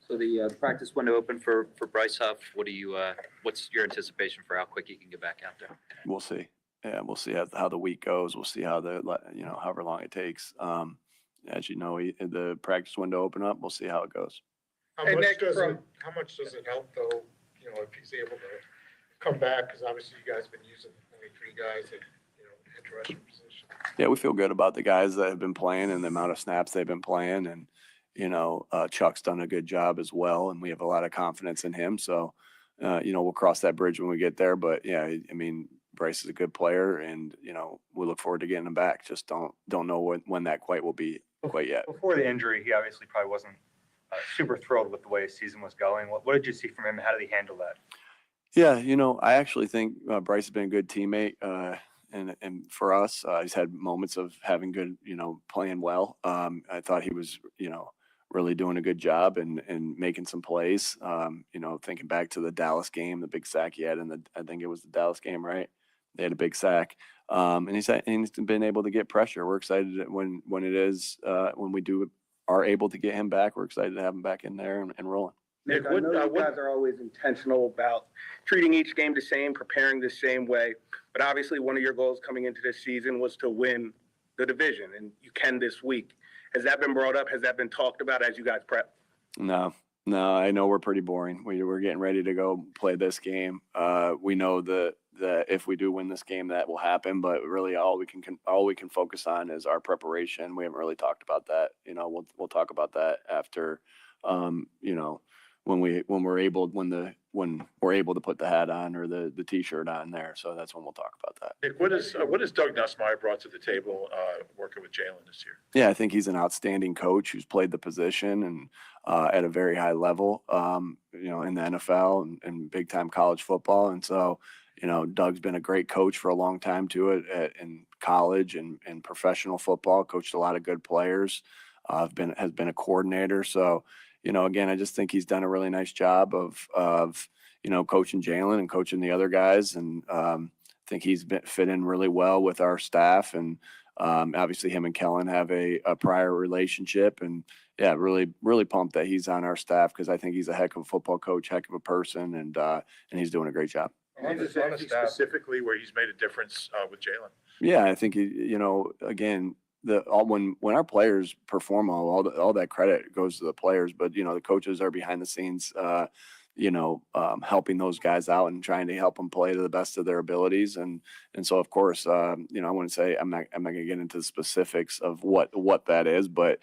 So the practice window open for Bryce Huff. What do you what's your anticipation for how quick he can get back out there? We'll see. Yeah, we'll see how the week goes. We'll see how however long it takes. As you know, the practice window open up. We'll see how it goes. How much does it help though? You know, if he's able to come back, because obviously you guys have been using only 3 guys at edge rusher position. Yeah, we feel good about the guys that have been playing and the amount of snaps they've been playing, and Chuck's done a good job as well, and we have a lot of confidence in him. So, we'll cross that bridge when we get there. But yeah, I mean, Bryce is a good player, and we look forward to getting him back. Just don't know when that will be quite yet. Before the injury, he obviously probably wasn't super thrilled with the way his season was going. What did you see from him? How did he handle that? Yeah, I actually think Bryce has been a good teammate, and for us, he's had moments of having good, playing well. I thought he was, really doing a good job and making some plays. Thinking back to the Dallas game, the big sack he had I think it was the Dallas game, right? They had a big sack, and he's been able to get pressure. We're excited when we are able to get him back. We're excited to have him back in there and rolling. Nick, I know you guys are always intentional about treating each game the same, preparing the same way. But obviously, one of your goals coming into this season was to win the division, and you can this week. Has that been brought up? Has that been talked about as you guys prep? No. I know we're pretty boring. We're getting ready to go play this game. We know that if we do win this game, that will happen. But really, all we can focus on is our preparation. We haven't really talked about that. We'll talk about that after. When we're able to put the hat on or the T-shirt on there. So that's when we'll talk about that. Nick, what has Doug Nussmeier brought to the table working with Jalen this year? Yeah, I think he's an outstanding coach who's played the position and at a very high level, in the NFL and big time college football. And so, Doug's been a great coach for a long time too in college and professional football. Coached a lot of good players. Has been a coordinator. So. Again, I just think he's done a really nice job of coaching Jalen and coaching the other guys. And I think he's fit in really well with our staff. And obviously him and Kellen have a prior relationship. And yeah, really, really pumped that he's on our staff because I think he's a heck of a football coach, heck of a person, and he's doing a great job. Specifically where he's made a difference with Jalen. Yeah, I think, again, when our players perform all that credit goes to the players, but the coaches are behind the scenes helping those guys out and trying to help them play to the best of their abilities, and so of course I wouldn't say I'm not gonna get into the specifics of what that is, but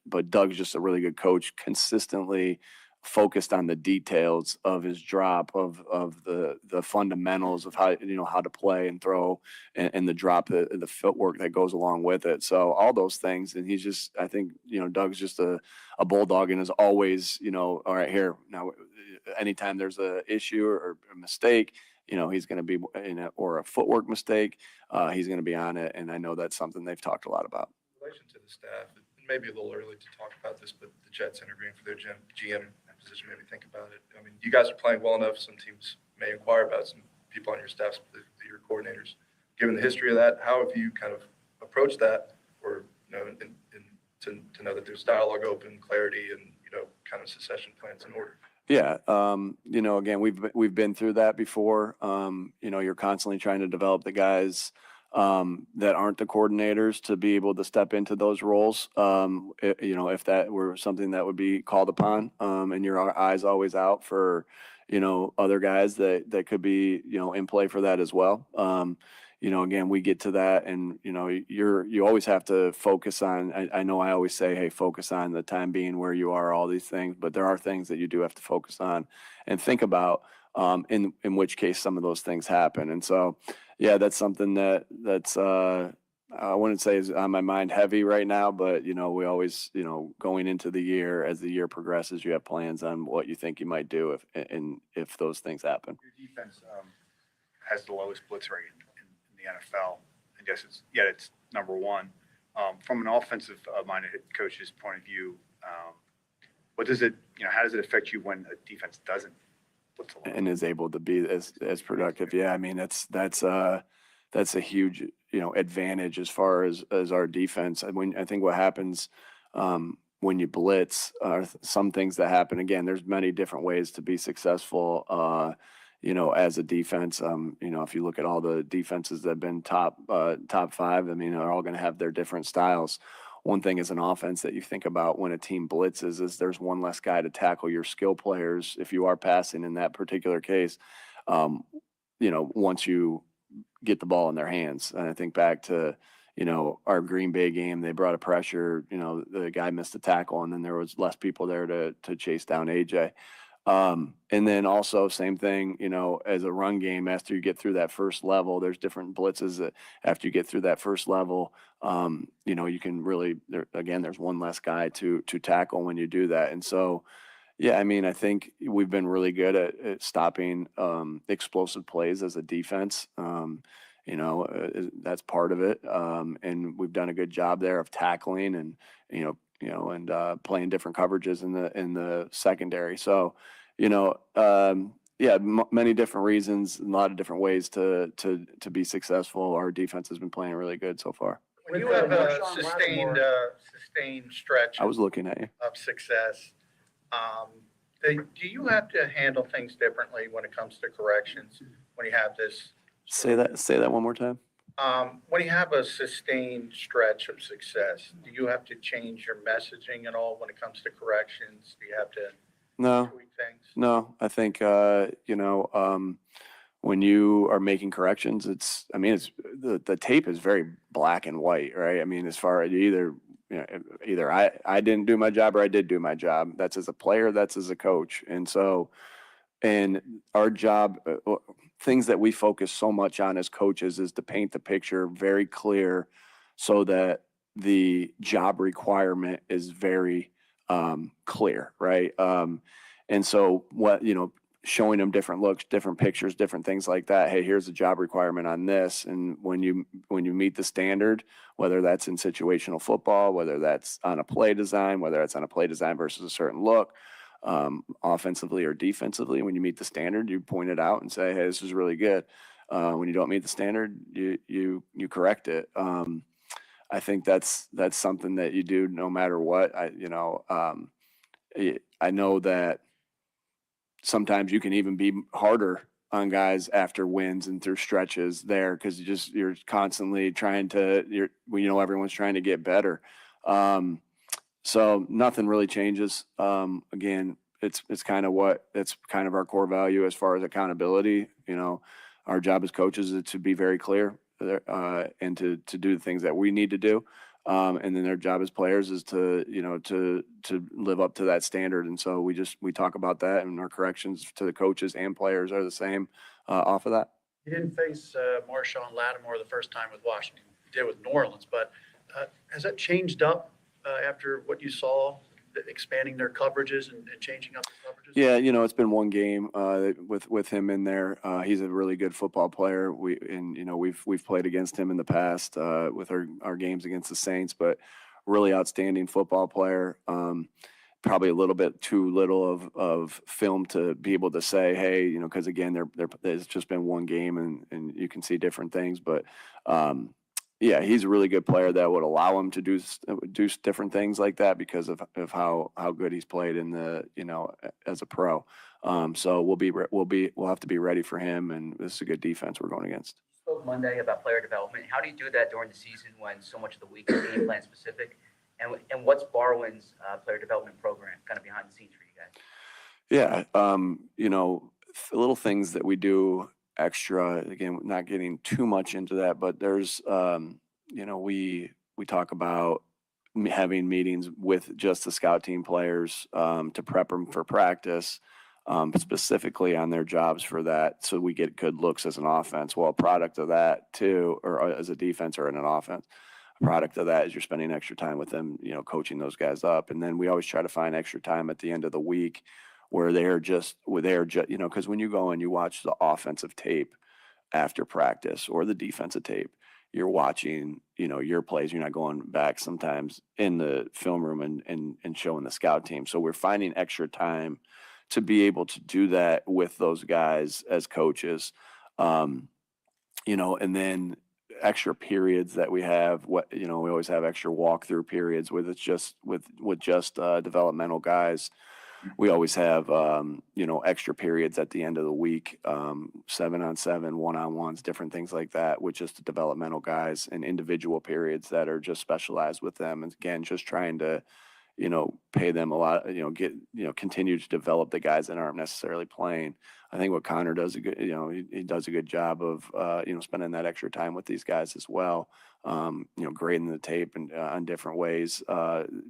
but Doug's just a really good coach, consistently focused on the details of his drop, of the fundamentals of how to play and throw, and the drop, the footwork that goes along with it. So all those things, and he's just, I think Doug's just a bulldog and is always all right, here now. Anytime there's a issue or a mistake, he's going to be or a footwork mistake, he's going to be on it, and I know that's something they've talked a lot about. In relation to the staff, it may be a little early to talk about this, but the Jets interviewing for their GM position made me think about it. I mean, you guys are playing well enough. Some teams may inquire about some people on your staff, your coordinators. Given the history of that, how have you kind of approached that, or to know that there's dialogue, open, clarity, and kind of succession plans in order? Yeah, again, we've been through that before. You're constantly trying to develop the guys that aren't the coordinators to be able to step into those roles. If that were something that would be called upon, and your eyes always out for, other guys that could be, in play for that as well. Again, we get to that, and you always have to focus on. I know I always say, hey, focus on the time being, where you are, all these things, but there are things that you do have to focus on and think about. In which case some of those things happen, and so. Yeah, that's something that's I wouldn't say is on my mind heavy right now, but we always, going into the year, as the year progresses, you have plans on what you think you might do if those things happen. Your defense has the lowest blitz rate in the NFL. I guess it's number one. From an offensive minded coach's point of view, what does it how does it affect you when a defense doesn't? And is able to be as productive. Yeah, I mean that's a huge advantage as far as our defense. I think what happens when you blitz, some things that happen. Again, there's many different ways to be successful, as a defense. If you look at all the defenses that have been top 5, I mean, they're all going to have their different styles. One thing as an offense that you think about when a team blitzes is there's one less guy to tackle your skill players if you are passing in that particular case. Once you get the ball in their hands. And I think back to, our Green Bay game, they brought a pressure, the guy missed a tackle and then there was less people there to chase down AJ. And then also same thing, as a run game, after you get through that first level, there's different blitzes that after you get through that first level, you can really, there's one less guy to tackle when you do that. And so, yeah, I mean, I think we've been really good at stopping explosive plays as a defense. That's part of it. And we've done a good job there of tackling and, playing different coverages in the secondary. So, many different reasons, a lot of different ways to be successful. Our defense has been playing really good so far. When you have a sustained stretch I was looking at you. of success, do you have to handle things differently when it comes to corrections? When you have this, Say that one more time. when you have a sustained stretch of success, do you have to change your messaging at all when it comes to corrections? Do you have to No. tweak things? No, I think, when you are making corrections, it's the tape is very black and white, right? I mean, as far as either I didn't do my job or I did do my job. That's as a player, that's as a coach. And so, and our job, things that we focus so much on as coaches is to paint the picture very clear so that the job requirement is very clear, right? And so showing them different looks, different pictures, different things like that. Hey, here's the job requirement on this. And when you meet the standard, whether that's in situational football, whether that's on a play design, whether that's on a play design versus a certain look, offensively or defensively, when you meet the standard, you point it out and say, hey, this is really good. When you don't meet the standard, you correct it. I think that's something that you do no matter what. I know that sometimes you can even be harder on guys after wins and through stretches there because you're constantly trying to everyone's trying to get better. So nothing really changes. Again, it's kind of our core value as far as accountability. Our job as coaches is to be very clear and to do the things that we need to do. And then their job as players is to live up to that standard. And so we talk about that, and our corrections to the coaches and players are the same off of that. You didn't face Marshon Lattimore the first time with Washington. You did with New Orleans, but has that changed up after what you saw, expanding their coverages and changing up the coverages? Yeah, it's been one game with him in there. He's a really good football player. We've played against him in the past with our games against the Saints, but really outstanding football player. Probably a little bit too little of film to be able to say, hey, because again, there's just been one game and you can see different things, but yeah, he's a really good player that would allow him to do different things like that because of how good he's played in as a pro. So we'll have to be ready for him, and this is a good defense we're going against. You spoke Monday about player development. How do you do that during the season when so much of the week is game plan specific? And what's Barwin's player development program kind of behind the scenes for you guys? Yeah, little things that we do extra, again, not getting too much into that, but there's, we talk about having meetings with just the scout team players to prep them for practice, specifically on their jobs for that. So we get good looks as an offense. Well, a product of that too, or as a defense or in an offense, a product of that is you're spending extra time with them, coaching those guys up. And then we always try to find extra time at the end of the week where they're just, because when you go and you watch the offensive tape after practice or the defensive tape, you're watching, your plays. You're not going back sometimes in the film room and showing the scout team. So we're finding extra time to be able to do that with those guys as coaches, and then extra periods that we have. What, you know, we always have extra walkthrough periods with it's just with just developmental guys. We always have, you know, extra periods at the end of the week, 7-on-7, 1-on-1s, different things like that with just the developmental guys, and individual periods that are just specialized with them. And again, just trying to, you know, pay them a lot, you know, continue to develop the guys that aren't necessarily playing. I think what Connor does he does a good job of, you know, spending that extra time with these guys as well. You know, grading the tape and on different ways,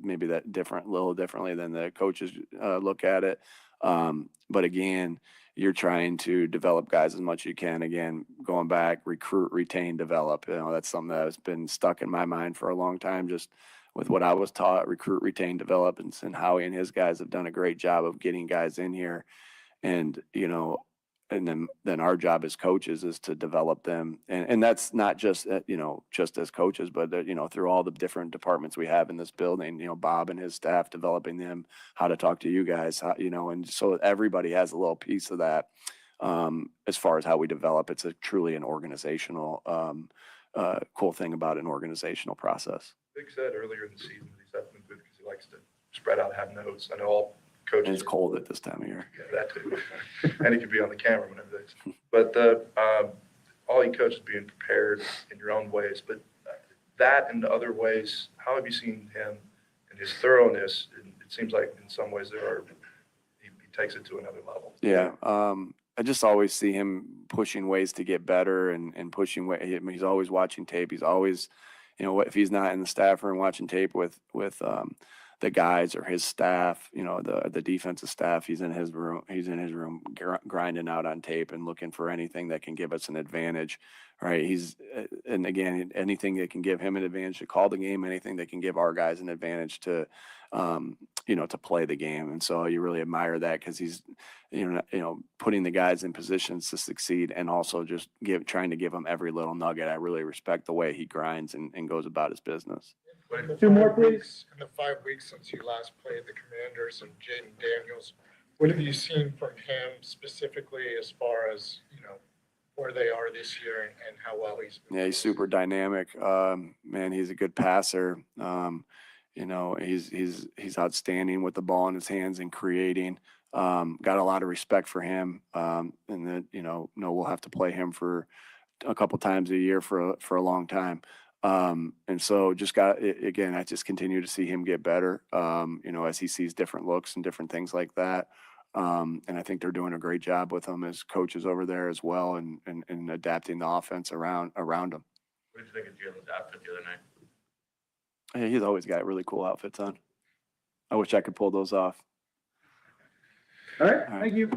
maybe that little differently than the coaches look at it. But again, you're trying to develop guys as much as you can. Again, going back, recruit, retain, develop. You know, that's something that has been stuck in my mind for a long time, just with what I was taught: recruit, retain, develop. And Howie and his guys have done a great job of getting guys in here. And, you know, and then our job as coaches is to develop them. And that's not just, you know, just as coaches, but, you know, through all the different departments we have in this building, you know, Bob and his staff developing them, how to talk to you guys, you know, and so everybody has a little piece of that. As far as how we develop, it's truly an organizational, cool thing about an organizational process. Vic said earlier in the season that he's up in the booth because he likes to spread out, have notes. I know all And coaches. it's cold at this time of year. Yeah, that too. And he could be on the camera whenever they. But all you coaches being prepared in your own ways, but that and other ways, how have you seen him and his thoroughness? And it seems like in some ways he takes it to another level. Yeah. I just always see him pushing ways to get better and pushing way. He's always watching tape. He's always, you know, if he's not in the staff room watching tape with the guys or his staff, you know, the defensive staff, he's in his room grinding out on tape and looking for anything that can give us an advantage, right? And again, anything that can give him an advantage to call the game, anything that can give our guys an advantage to, you know, to play the game. And so you really admire that, because he's, you know, putting the guys in positions to succeed, and also just trying to give them every little nugget. I really respect the way he grinds and goes about his business. Two more, please. In the 5 weeks since you last played the Commanders and Jaden Daniels, what have you seen from him specifically as far as, you know, where they are this year and how well he's been? Yeah, he's super dynamic. Man, he's a good passer. You know, he's outstanding with the ball in his hands and creating. Got a lot of respect for him. And then, you know, we'll have to play him for a couple times a year for a long time. And so again, I just continue to see him get better, you know, as he sees different looks and different things like that. And I think they're doing a great job with him as coaches over there as well, and adapting the offense around him. What did you think of Jalen's outfit the other night? Yeah, he's always got really cool outfits on. I wish I could pull those off. All right, thank you.